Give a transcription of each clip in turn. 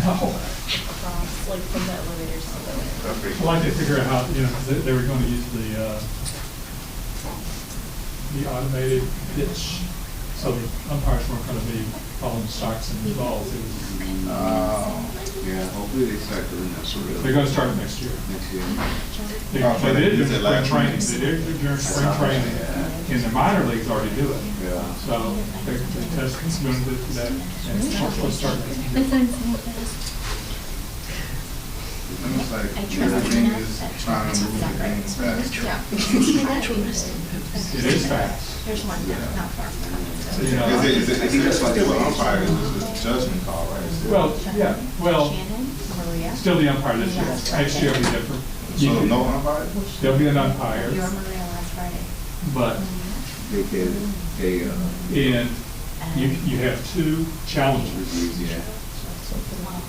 No. Across, like from the elevators to the elevator. I'd like to figure out how, you know, because they were going to use the automated pitch, so the umpires weren't going to be following strikes and balls. It was, Yeah, hopefully they start doing that for real. they're going to start it next year. Next year. They did during spring training. They did during spring training. In the minor leagues already do it. Yeah. So they test going to do that, and it's supposed to start next year. It's like, I trust everything enough is that trying to move the game fast. It is fast. There's one not far from So, you know, I think that's why they were umpires, it's a judgment call, right? well, yeah, well, Shannon, Maria. still the umpire this year. Next year will be different. So no umpire? There'll be an umpire, You were Maria last Friday. but They and you have two challenges. reviews, yeah.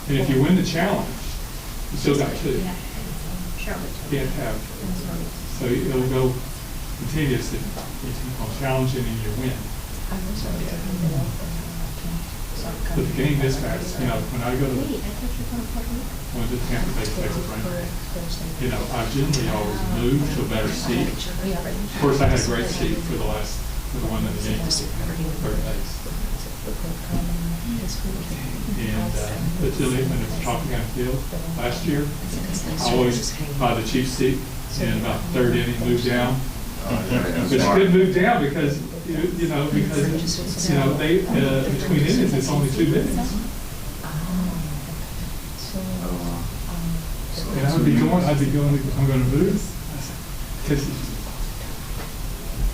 And if you win the challenge, you still got two. You Charlotte. can't have, so it'll go continuously on challenging and you win. But the game is fast. You know, when I go to Tampa Bay Texas Rangers, you know, I generally always move to a better seat. Of course, I had a great seat for the one in the game, third base. And Tilly, when it's top down field last year, I always by the chief seat, and about the third inning moved down. But it's good move down because they between innings it's only 2 minutes. And I'd be going. I'm going to move because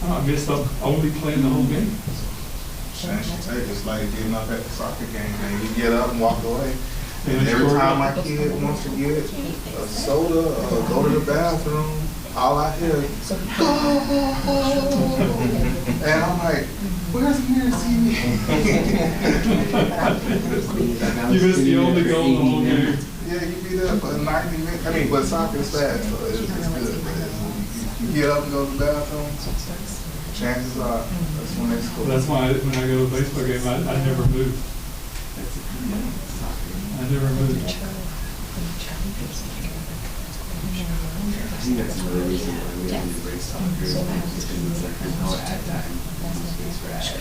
I missed up only playing the whole game. It's like getting up at the soccer game and you get up and walk away. And every time my kid wants to get a soda or go to the bathroom, all I hear is, and I'm like, where's the nearest TV? You missed the only goal in the whole game. Yeah, you be there for 90 minutes. I mean, but soccer is fast, so it's good. But you get up and go to the bathroom, chances are that's when they score. That's why when I go to a baseball game, I never move. I never move. I think that's another reason why we have to break soccer. It's because it's like there's no ad time. It's for ads.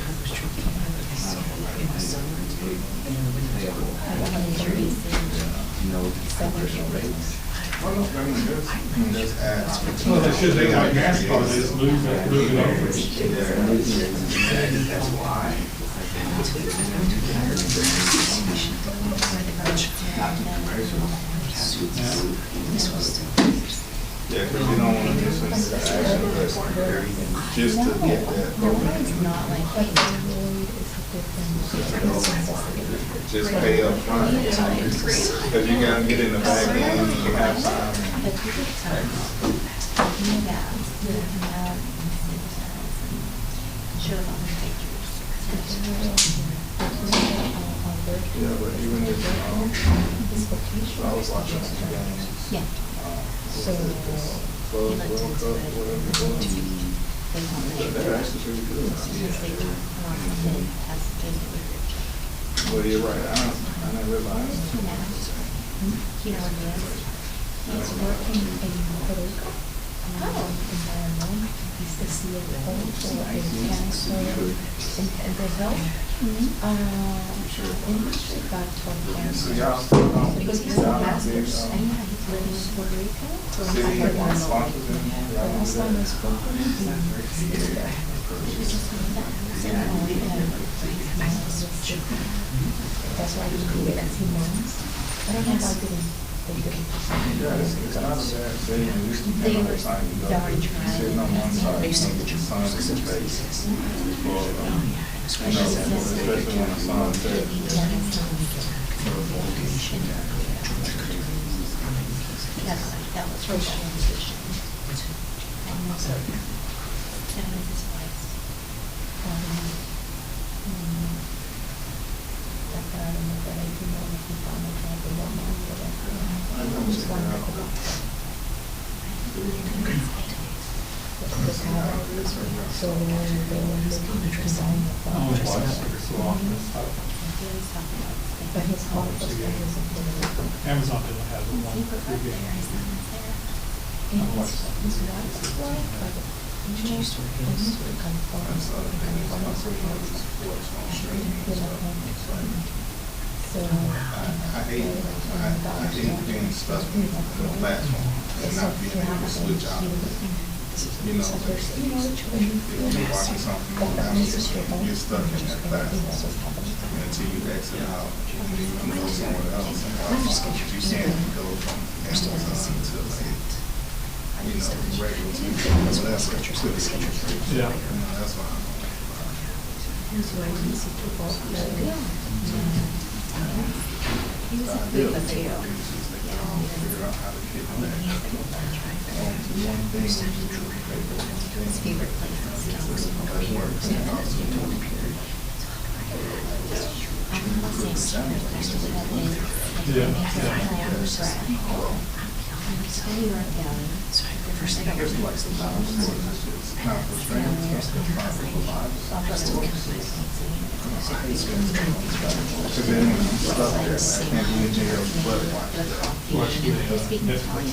Commercial breaks. There's ads. Well, they should. They got NASCAR. They just move it over. That's why. Yeah, because you don't want to miss an interaction with just to get that program. Just pay up front. Because you gotta get in the back end, you have time. Yeah, but even if, I was watching some games. Yeah. So, World Cup, whatever. They're actually pretty good. Well, you're right, I didn't realize. You know what it is? He's working in Puerto Rico. Environment. He's the CFO for a cancer in Brazil. Industry got from cancer. So y'all, Because he's a master's, and he's living in Puerto Rico. So city sponsors him. the last time I spoke with him, he was there. That's why he created a few months. I don't know if I didn't. Yeah, it's not a bad thing. At least you They can were sign it. darn Sitting on one side, They said the sun is in face. Especially when the sun sets. That was her transition. That was his wife. I remember I didn't know if he found a job in Walmart or whatever. It was wonderful. So they were looking to design the I always watch soccer so often. But his heart was in Puerto Rico. Amazon doesn't have the one free game. And his wife's life, but he used to California. So, I hate being stuck in the platform and not being able to switch out. You know, you're watching something on Amazon, you're stuck in that platform until you exit out, and then you can go somewhere else. And you can't go from Amazon to regular TV, whatever. Yeah. That's why I'm on he's why he's a football player. He was a good player. Figure out how to get on that. One thing His favorite place is works and also First thing I There's like some kind of sports that's just not for strength, it's just not for lives. Because then when I'm stuck there, I can't be in jail, but Watch the Netflix.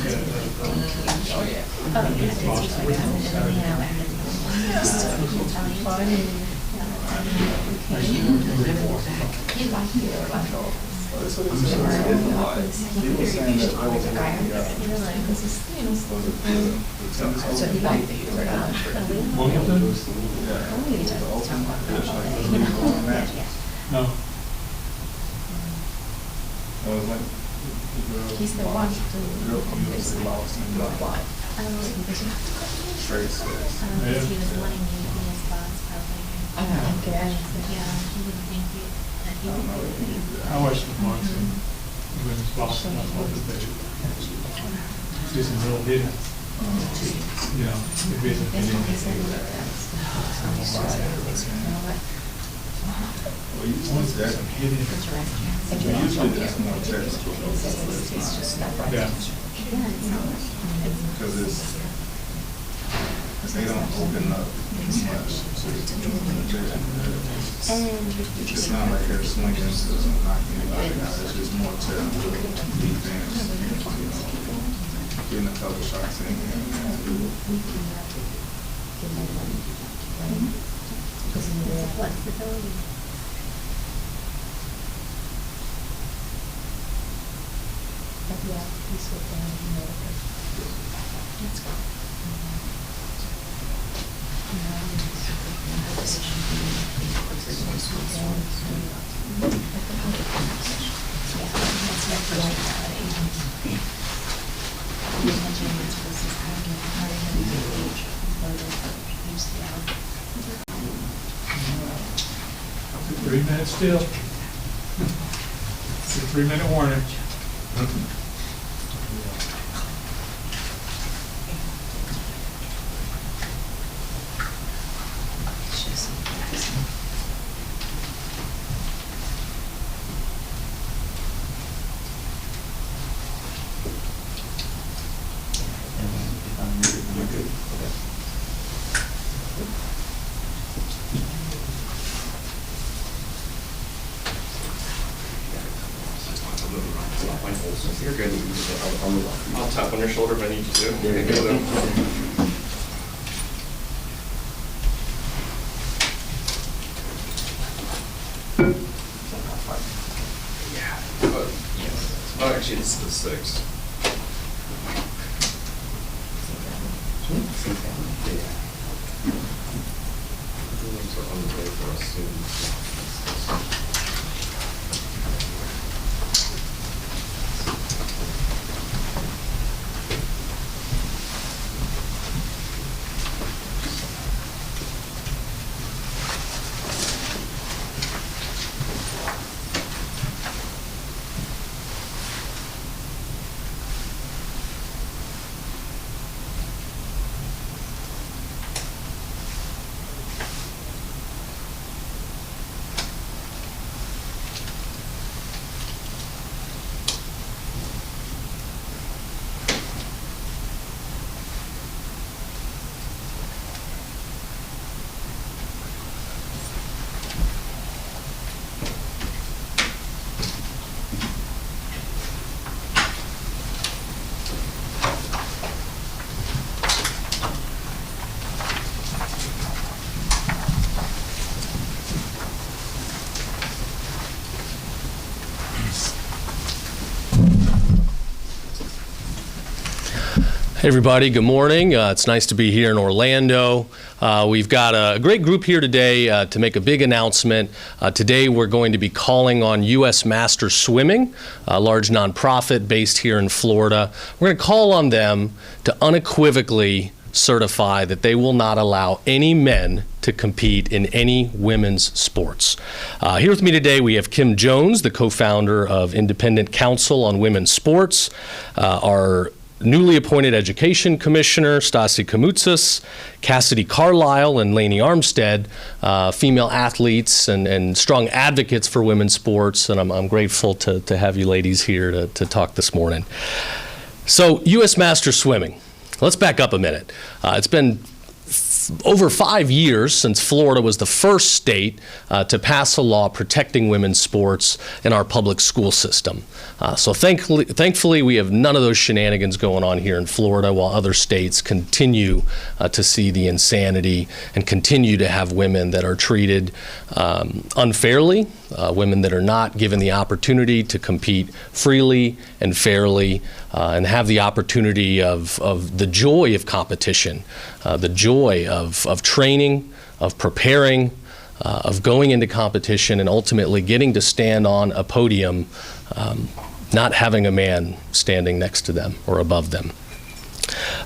That's what it says. He was saying that I was So he liked it. Wilmington? No. He's the one who basically lost and why. Straight says. Yeah. He was wanting you to be his boss, probably. Okay. Yeah, he didn't think you, that he would. I watched the boxing. When it's boxing, I watched the picture. Do some real hidden. You know, if it isn't anything. Well, usually that's usually that's more technical. Yeah. Because they don't open up as much. It's not like they're swinging to knock anybody out. It's just more technical defense. Getting a couple shots in Flexibility. But yeah, he's with them in America. That's cool. It's a 3-minute still. It's a 3-minute warning. You're good. I'll tap on your shoulder if I need you to. There you go, though. Yeah. Oh, actually, this is the 6th. Yeah. Things are on the way for us soon. Hey everybody, good morning. It's nice to be here in Orlando. We've got a great group here today to make a big announcement. Today we're going to be calling on U.S. Masters Swimming, a large nonprofit based here in Florida. We're going to call on them to unequivocally certify that they will not allow any men to compete in any women's sports. Here with me today we have Kim Jones, the co-founder of Independent Council on Women's Sports, our newly appointed Education Commissioner, Stasi Kamoutsas, Cassidy Carlisle, and Lainey Armstead, female athletes and strong advocates for women's sports, and I'm grateful to have you ladies here to talk this morning. So, U.S. Masters Swimming. Let's back up a minute. It's been over 5 years since Florida was the first state to pass a law protecting women's sports in our public school system. So thankfully, we have none of those shenanigans going on here in Florida, while other states continue to see the insanity and continue to have women that are treated unfairly, women that are not given the opportunity to compete freely and fairly, and have the opportunity of the joy of competition, the joy of training, of preparing, of going into competition, and ultimately getting to stand on a podium, not having a man standing next to them or above them.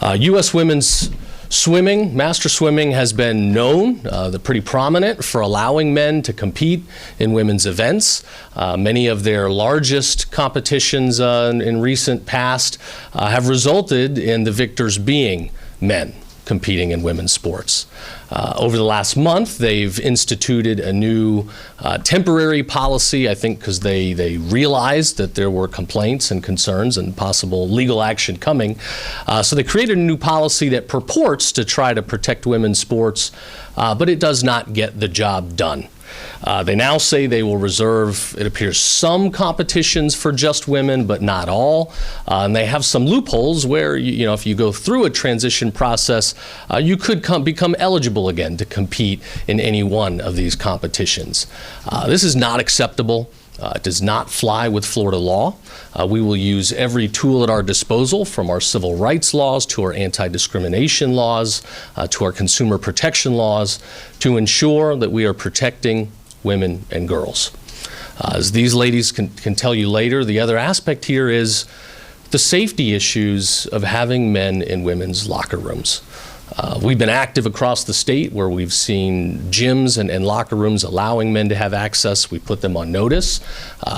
U.S. women's swimming, master swimming, has been known, they're pretty prominent for allowing men to compete in women's events. Many of their largest competitions in recent past have resulted in the victors being men competing in women's sports. Over the last month, they've instituted a new temporary policy, I think because they realized that there were complaints and concerns and possible legal action coming. So they created a new policy that purports to try to protect women's sports, but it does not get the job done. They now say they will reserve, it appears, some competitions for just women, but not all. And they have some loopholes where, if you go through a transition process, you could become eligible again to compete in any one of these competitions. This is not acceptable. It does not fly with Florida law. We will use every tool at our disposal, from our civil rights laws to our anti-discrimination laws to our consumer protection laws, to ensure that we are protecting women and girls. As these ladies can tell you later, the other aspect here is the safety issues of having men in women's locker rooms. We've been active across the state where we've seen gyms and locker rooms allowing men to have access. We put them on notice.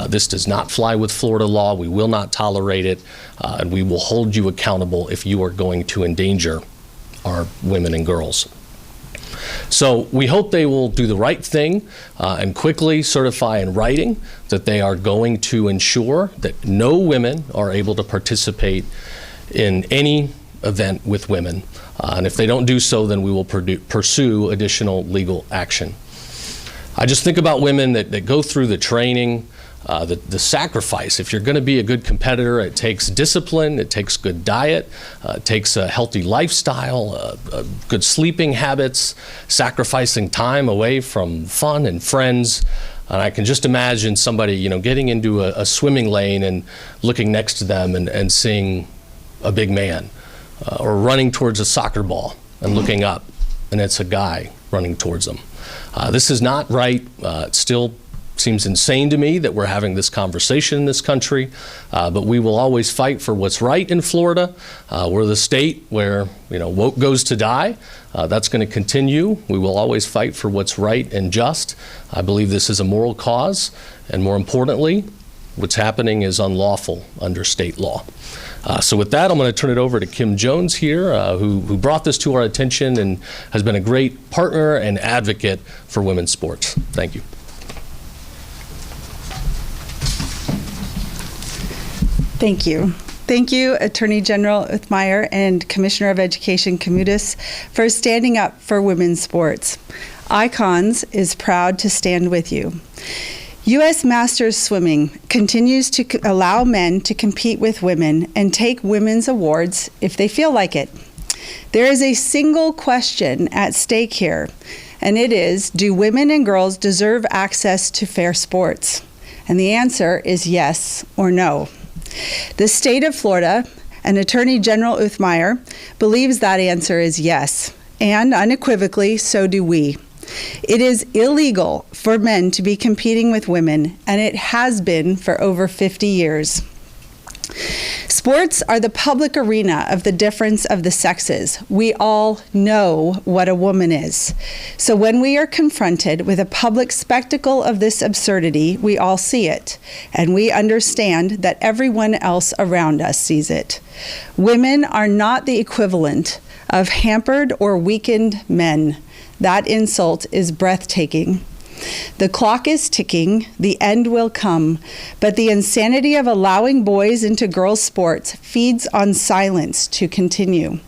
This does not fly with Florida law. We will not tolerate it, and we will hold you accountable if you are going to endanger our women and girls. So we hope they will do the right thing and quickly certify in writing that they are going to ensure that no women are able to participate in any event with women. And if they don't do so, then we will pursue additional legal action. I just think about women that go through the training, the sacrifice. If you're going to be a good competitor, it takes discipline, it takes good diet, it takes a healthy lifestyle, good sleeping habits, sacrificing time away from fun and friends. And I can just imagine somebody, getting into a swimming lane and looking next to them and seeing a big man. Or running towards a soccer ball and looking up, and it's a guy running towards them. This is not right. It still seems insane to me that we're having this conversation in this country, but we will always fight for what's right in Florida. We're the state where, woke goes to die. That's going to continue. We will always fight for what's right and just. I believe this is a moral cause, and more importantly, what's happening is unlawful under state law. So with that, I'm going to turn it over to Kim Jones here, who brought this to our attention and has been a great partner and advocate for women's sports. Thank you. Thank you. Thank you, Attorney General Uthmeier and Commissioner of Education Kamoutsas, for standing up for women's sports. Icons is proud to stand with you. U.S. Masters Swimming continues to allow men to compete with women and take women's awards if they feel like it. There is a single question at stake here, and it is, do women and girls deserve access to fair sports? And the answer is yes or no. The state of Florida and Attorney General Uthmeier believes that answer is yes, and unequivocally, so do we. It is illegal for men to be competing with women, and it has been for over 50 years. Sports are the public arena of the difference of the sexes. We all know what a woman is. So when we are confronted with a public spectacle of this absurdity, we all see it, and we understand that everyone else around us sees it. Women are not the equivalent of hampered or weakened men. That insult is breathtaking. The clock is ticking, the end will come, but the insanity of allowing boys into girls' sports feeds on silence to continue.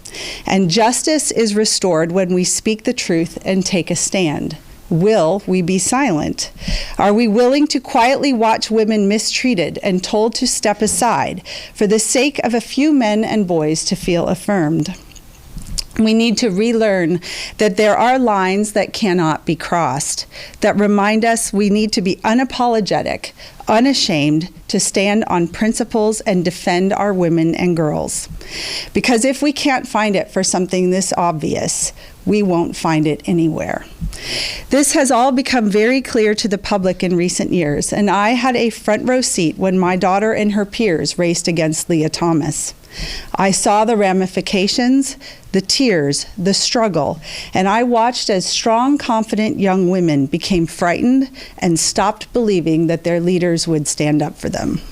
And justice is restored when we speak the truth and take a stand. Will we be silent? Are we willing to quietly watch women mistreated and told to step aside for the sake of a few men and boys to feel affirmed? We need to relearn that there are lines that cannot be crossed, that remind us we need to be unapologetic, unashamed, to stand on principles and defend our women and girls. Because if we can't find it for something this obvious, we won't find it anywhere. This has all become very clear to the public in recent years, and I had a front row seat when my daughter and her peers raced against Leah Thomas. I saw the ramifications, the tears, the struggle, and I watched as strong, confident young women became frightened and stopped believing that their leaders would stand up for them.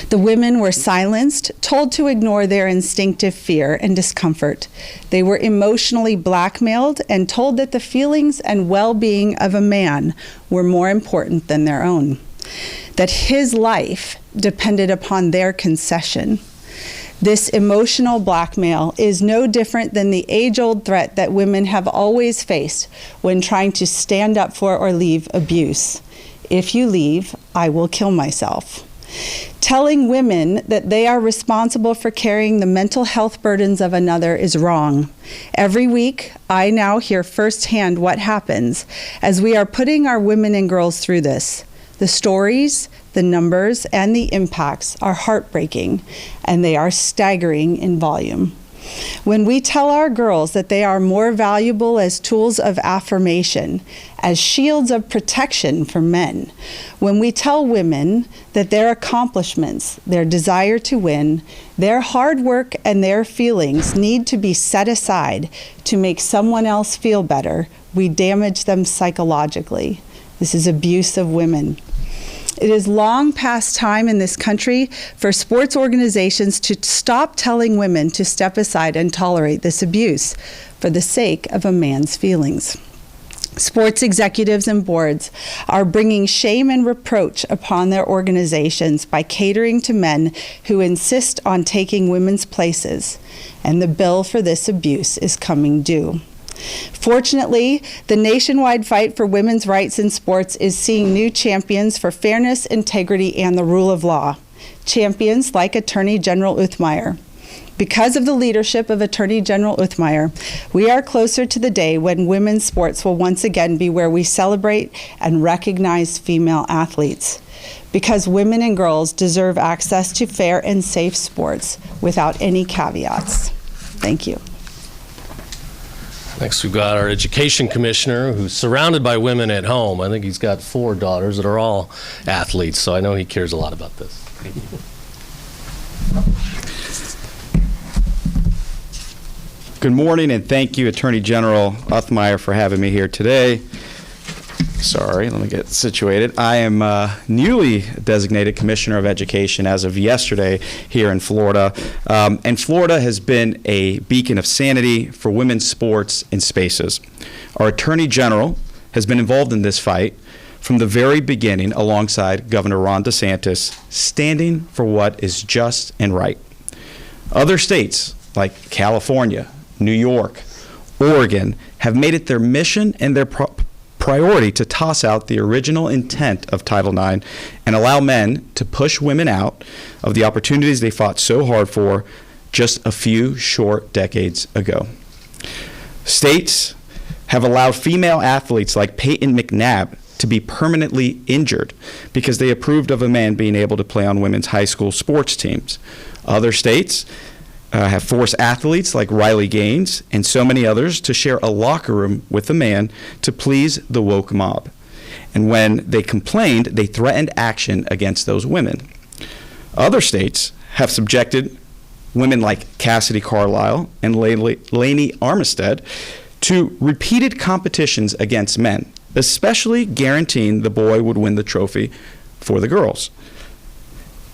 The women were silenced, told to ignore their instinctive fear and discomfort. They were emotionally blackmailed and told that the feelings and well-being of a man were more important than their own, that his life depended upon their concession. This emotional blackmail is no different than the age-old threat that women have always faced when trying to stand up for or leave abuse. If you leave, I will kill myself. Telling women that they are responsible for carrying the mental health burdens of another is wrong. Every week, I now hear firsthand what happens as we are putting our women and girls through this. The stories, the numbers, and the impacts are heartbreaking, and they are staggering in volume. When we tell our girls that they are more valuable as tools of affirmation, as shields of protection for men, when we tell women that their accomplishments, their desire to win, their hard work, and their feelings need to be set aside to make someone else feel better, we damage them psychologically. This is abuse of women. It is long past time in this country for sports organizations to stop telling women to step aside and tolerate this abuse for the sake of a man's feelings. Sports executives and boards are bringing shame and reproach upon their organizations by catering to men who insist on taking women's places, and the bill for this abuse is coming due. Fortunately, the nationwide fight for women's rights in sports is seeing new champions for fairness, integrity, and the rule of law. Champions like Attorney General Uthmeier. Because of the leadership of Attorney General Uthmeier, we are closer to the day when women's sports will once again be where we celebrate and recognize female athletes. Because women and girls deserve access to fair and safe sports without any caveats. Thank you. Next, we've got our Education Commissioner, who's surrounded by women at home. I think he's got 4 daughters that are all athletes, so I know he cares a lot about this. Thank you. Good morning, and thank you, Attorney General Uthmeier, for having me here today. Sorry, let me get situated. I am newly designated Commissioner of Education as of yesterday here in Florida. And Florida has been a beacon of sanity for women's sports and spaces. Our Attorney General has been involved in this fight from the very beginning alongside Governor Ron DeSantis, standing for what is just and right. Other states like California, New York, Oregon have made it their mission and their priority to toss out the original intent of Title IX and allow men to push women out of the opportunities they fought so hard for just a few short decades ago. States have allowed female athletes like Peyton McNabb to be permanently injured because they approved of a man being able to play on women's high school sports teams. Other states have forced athletes like Riley Gaines and so many others to share a locker room with a man to please the woke mob. And when they complained, they threatened action against those women. Other states have subjected women like Cassidy Carlisle and Lainey Armistead to repeated competitions against men, especially guaranteeing the boy would win the trophy for the girls.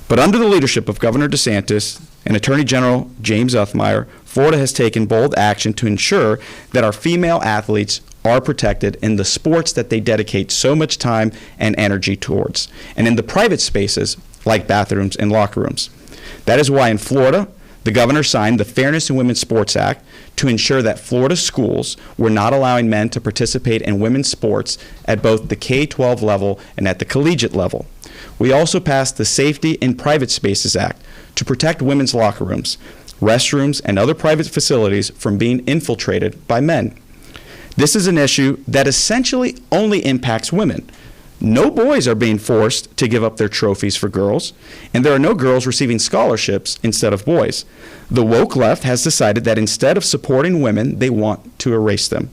But under the leadership of Governor DeSantis and Attorney General James Uthmeier, Florida has taken bold action to ensure that our female athletes are protected in the sports that they dedicate so much time and energy towards, and in the private spaces like bathrooms and locker rooms. That is why in Florida, the governor signed the Fairness in Women's Sports Act to ensure that Florida schools were not allowing men to participate in women's sports at both the K-12 level and at the collegiate level. We also passed the Safety in Private Spaces Act to protect women's locker rooms, restrooms, and other private facilities from being infiltrated by men. This is an issue that essentially only impacts women. No boys are being forced to give up their trophies for girls, and there are no girls receiving scholarships instead of boys. The woke left has decided that instead of supporting women, they want to erase them.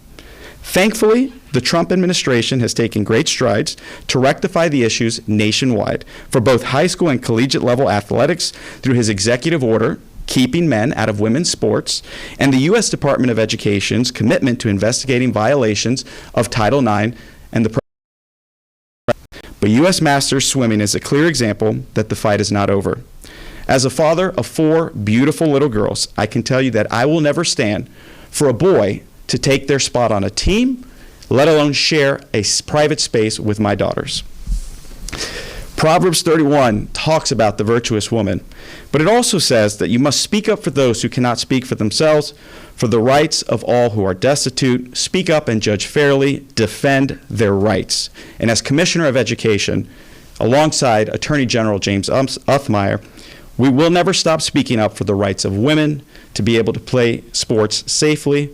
Thankfully, the Trump administration has taken great strides to rectify the issues nationwide for both high school and collegiate level athletics through his executive order keeping men out of women's sports, and the U.S. Department of Education's commitment to investigating violations of Title IX and the But U.S. Masters Swimming is a clear example that the fight is not over. As a father of 4 beautiful little girls, I can tell you that I will never stand for a boy to take their spot on a team, let alone share a private space with my daughters. Proverbs 31 talks about the virtuous woman, but it also says that you must speak up for those who cannot speak for themselves, for the rights of all who are destitute, speak up and judge fairly, defend their rights. And as Commissioner of Education, alongside Attorney General James Uthmeier, we will never stop speaking up for the rights of women to be able to play sports safely,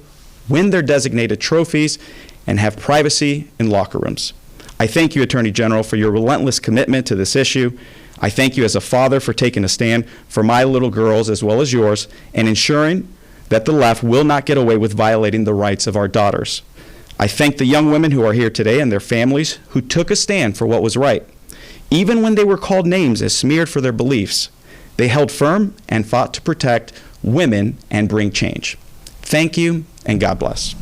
win their designated trophies, and have privacy in locker rooms. I thank you, Attorney General, for your relentless commitment to this issue. I thank you as a father for taking a stand for my little girls as well as yours and ensuring that the left will not get away with violating the rights of our daughters. I thank the young women who are here today and their families who took a stand for what was right. Even when they were called names as smeared for their beliefs, they held firm and fought to protect women and bring change. Thank you, and God bless.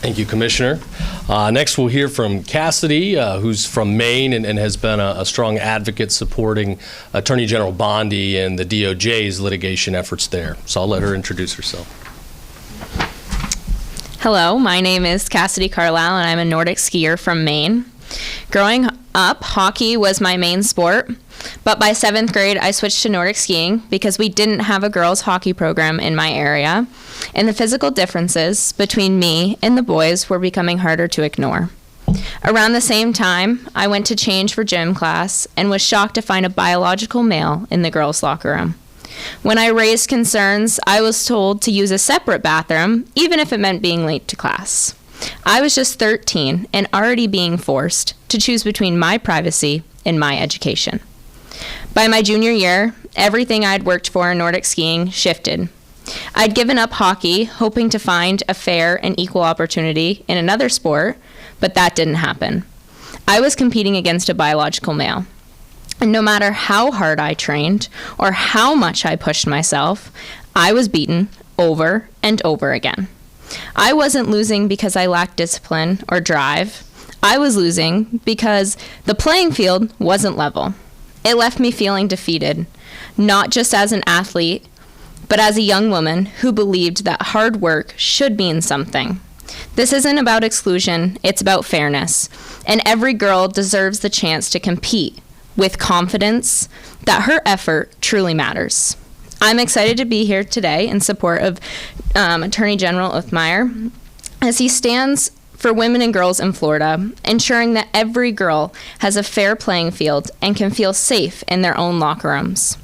Thank you, Commissioner. Next, we'll hear from Cassidy, who's from Maine and has been a strong advocate supporting Attorney General Bondi and the DOJ's litigation efforts there. So I'll let her introduce herself. Hello, my name is Cassidy Carlisle, and I'm a Nordic skier from Maine. Growing up, hockey was my main sport, but by 7th grade, I switched to Nordic skiing because we didn't have a girls' hockey program in my area, and the physical differences between me and the boys were becoming harder to ignore. Around the same time, I went to change for gym class and was shocked to find a biological male in the girls' locker room. When I raised concerns, I was told to use a separate bathroom, even if it meant being late to class. I was just 13 and already being forced to choose between my privacy and my education. By my junior year, everything I'd worked for in Nordic skiing shifted. I'd given up hockey, hoping to find a fair and equal opportunity in another sport, but that didn't happen. I was competing against a biological male. And no matter how hard I trained or how much I pushed myself, I was beaten over and over again. I wasn't losing because I lacked discipline or drive. I was losing because the playing field wasn't level. It left me feeling defeated, not just as an athlete, but as a young woman who believed that hard work should mean something. This isn't about exclusion, it's about fairness, and every girl deserves the chance to compete with confidence that her effort truly matters. I'm excited to be here today in support of Attorney General Uthmeier as he stands for women and girls in Florida, ensuring that every girl has a fair playing field and can feel safe in their own locker rooms.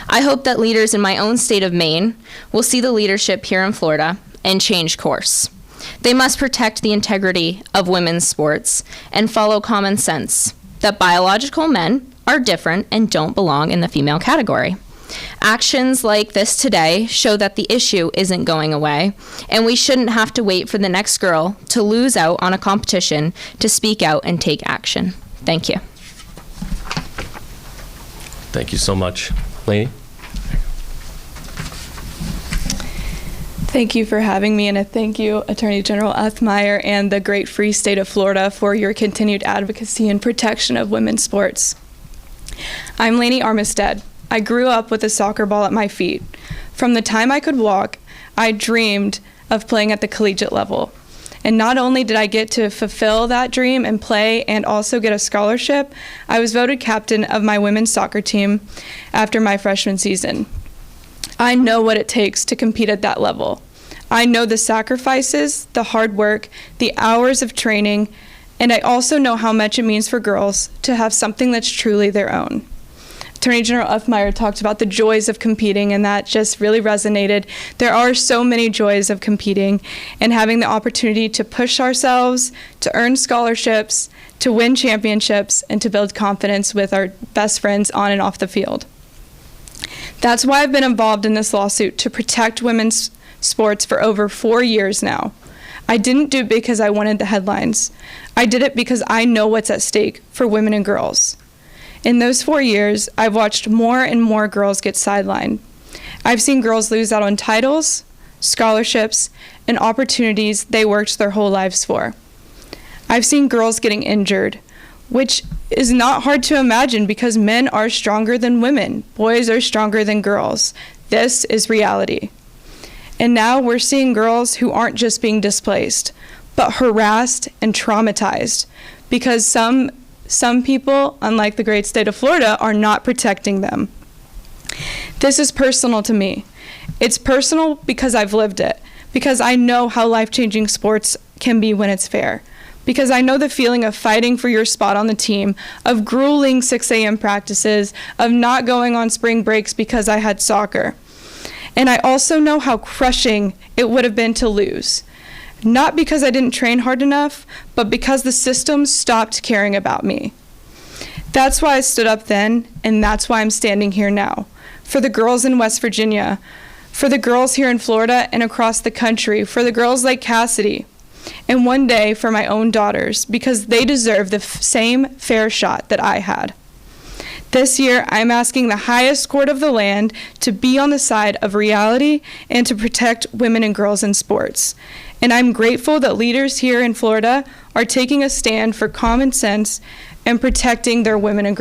I hope that leaders in my own state of Maine will see the leadership here in Florida and change course. They must protect the integrity of women's sports and follow common sense that biological men are different and don't belong in the female category. Actions like this today show that the issue isn't going away, and we shouldn't have to wait for the next girl to lose out on a competition to speak out and take action. Thank you. Thank you so much. Lainey? Thank you for having me, and a thank you, Attorney General Uthmeier and the great free state of Florida, for your continued advocacy and protection of women's sports. I'm Lainey Armistead. I grew up with a soccer ball at my feet. From the time I could walk, I dreamed of playing at the collegiate level. And not only did I get to fulfill that dream and play and also get a scholarship, I was voted captain of my women's soccer team after my freshman season. I know what it takes to compete at that level. I know the sacrifices, the hard work, the hours of training, and I also know how much it means for girls to have something that's truly their own. Attorney General Uthmeier talked about the joys of competing, and that just really resonated. There are so many joys of competing and having the opportunity to push ourselves, to earn scholarships, to win championships, and to build confidence with our best friends on and off the field. That's why I've been involved in this lawsuit to protect women's sports for over 4 years now. I didn't do it because I wanted the headlines. I did it because I know what's at stake for women and girls. In those 4 years, I've watched more and more girls get sidelined. I've seen girls lose out on titles, scholarships, and opportunities they worked their whole lives for. I've seen girls getting injured, which is not hard to imagine because men are stronger than women. Boys are stronger than girls. This is reality. And now we're seeing girls who aren't just being displaced, but harassed and traumatized because some people, unlike the great state of Florida, are not protecting them. This is personal to me. It's personal because I've lived it, because I know how life-changing sports can be when it's fair, because I know the feeling of fighting for your spot on the team, of grueling 6 a.m. practices, of not going on spring breaks because I had soccer. And I also know how crushing it would have been to lose. Not because I didn't train hard enough, but because the system stopped caring about me. That's why I stood up then, and that's why I'm standing here now. For the girls in West Virginia, for the girls here in Florida and across the country, for the girls like Cassidy, and one day for my own daughters, because they deserve the same fair shot that I had. This year, I'm asking the highest court of the land to be on the side of reality and to protect women and girls in sports. And I'm grateful that leaders here in Florida are taking a stand for common sense and protecting their women and girls.